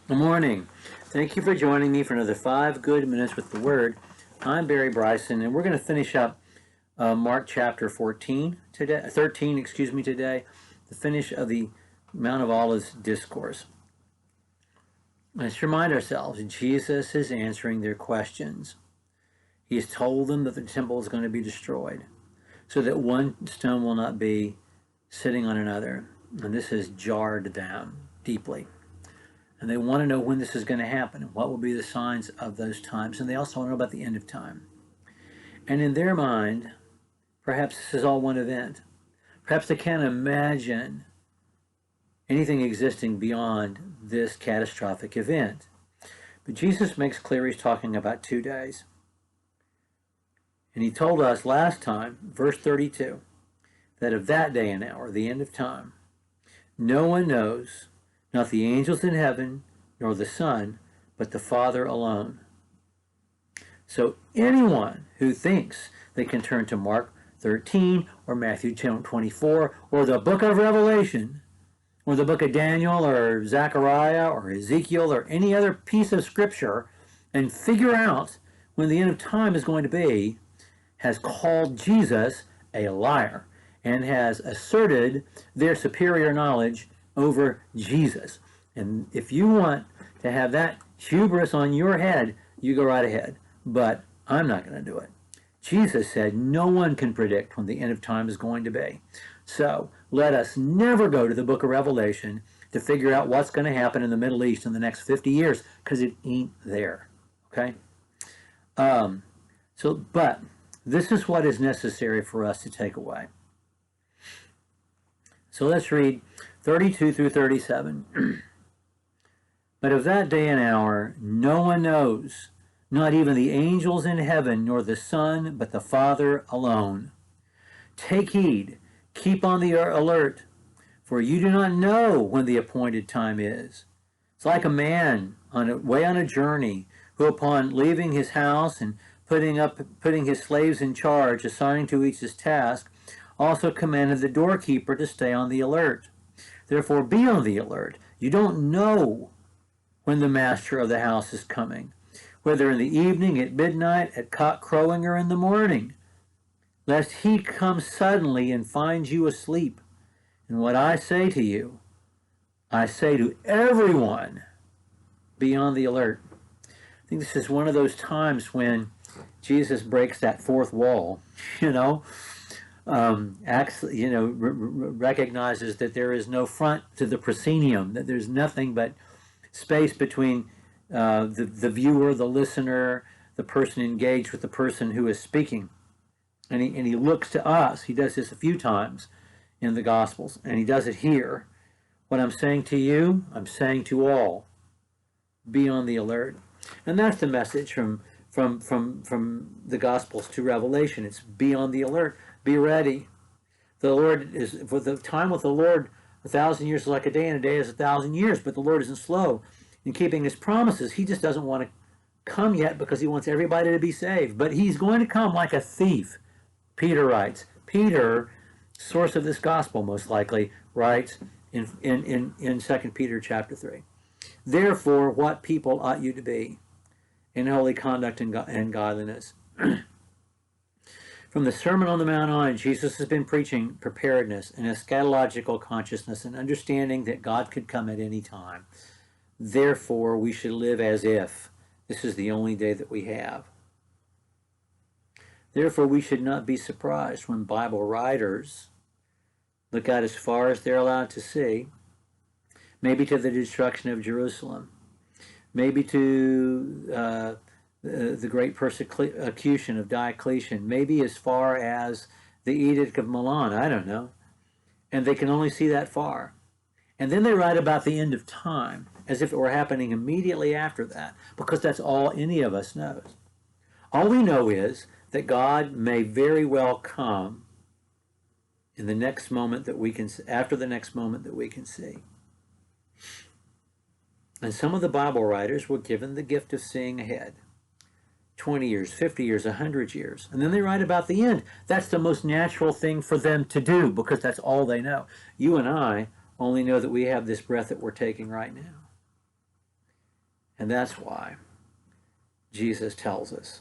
Good morning. Thank you for joining me for another 5 good minutes with the Word. I'm Barry Bryson, and we're going to finish up Mark chapter 13 today, today, the finish of the Mount of Olives discourse. Let's remind ourselves, Jesus is answering their questions. He has told them that the temple is going to be destroyed, so that one stone will not be sitting on another. And this has jarred them deeply. And they want to know when this is going to happen and what will be the signs of those times. And they also want to know about the end of time. And in their mind, perhaps this is all one event. Perhaps they can't imagine anything existing beyond this catastrophic event. But Jesus makes clear he's talking about 2 days. And he told us last time, verse 32, that of that day and hour, the end of time, no one knows, not the angels in heaven, nor the Son, but the Father alone. So anyone who thinks they can turn to Mark 13 or Matthew 24 or the book of Revelation or the book of Daniel or Zechariah or Ezekiel or any other piece of scripture and figure out when the end of time is going to be, has called Jesus a liar and has asserted their superior knowledge over Jesus. And if you want to have that hubris on your head, you go right ahead. But I'm not going to do it. Jesus said no one can predict when the end of time is going to be. So let us never go to the book of Revelation to figure out what's going to happen in the Middle East in the next 50 years, because it ain't there. Okay? But this is what is necessary for us to take away. So let's read 32 through 37. But of that day and hour no one knows, not even the angels in heaven, nor the Son, but the Father alone. Take heed, keep on the alert, for you do not know when the appointed time is. It's like a man away on a journey, who upon leaving his house and putting his slaves in charge, assigning to each his task, also commanded the doorkeeper to stay on the alert. Therefore be on the alert. You don't know when the master of the house is coming, whether in the evening, at midnight, at cock crowing, or in the morning, lest he come suddenly and find you asleep. And what I say to you, I say to everyone, be on the alert. I think this is one of those times when Jesus breaks that fourth wall, recognizes that there is no front to the proscenium, that there's nothing but space between the viewer, the listener, the person engaged with the person who is speaking. And he looks to us. He does this a few times in the Gospels, and he does it here. What I'm saying to you, I'm saying to all. Be on the alert. And that's the message from the Gospels to Revelation. It's be on the alert. Be ready. The Lord is, for the time with the Lord, 1,000 years is like a day, and a day is 1,000 years. But the Lord isn't slow in keeping his promises. He just doesn't want to come yet because he wants everybody to be saved. But he's going to come like a thief, Peter writes. Peter, source of this gospel most likely, writes in 2 Peter chapter 3. Therefore, what people ought you to be in holy conduct and godliness? From the Sermon on the Mount on, Jesus has been preaching preparedness and eschatological consciousness and understanding that God could come at any time. Therefore, we should live as if this is the only day that we have. Therefore, we should not be surprised when Bible writers look out as far as they're allowed to see, maybe to the destruction of Jerusalem, maybe to the great persecution of Diocletian, maybe as far as the Edict of Milan, I don't know. And they can only see that far. And then they write about the end of time as if it were happening immediately after that, because that's all any of us knows. All we know is that God may very well come in the next moment that we can, after the next moment that we can see. And some of the Bible writers were given the gift of seeing ahead. 20 years, 50 years, 100 years. And then they write about the end. That's the most natural thing for them to do because that's all they know. You and I only know that we have this breath that we're taking right now. And that's why Jesus tells us,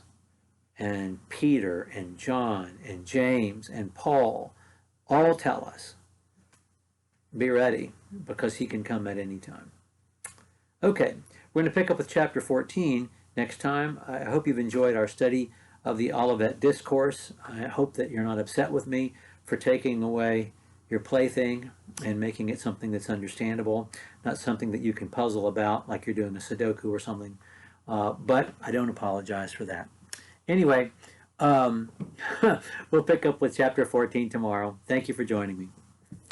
and Peter and John and James and Paul all tell us, be ready, because he can come at any time. Okay, we're going to pick up with chapter 14 next time. I hope you've enjoyed our study of the Olivet Discourse. I hope that you're not upset with me for taking away your plaything and making it something that's understandable, not something that you can puzzle about like you're doing a Sudoku or something. But I don't apologize for that. Anyway, we'll pick up with chapter 14 tomorrow. Thank you for joining me.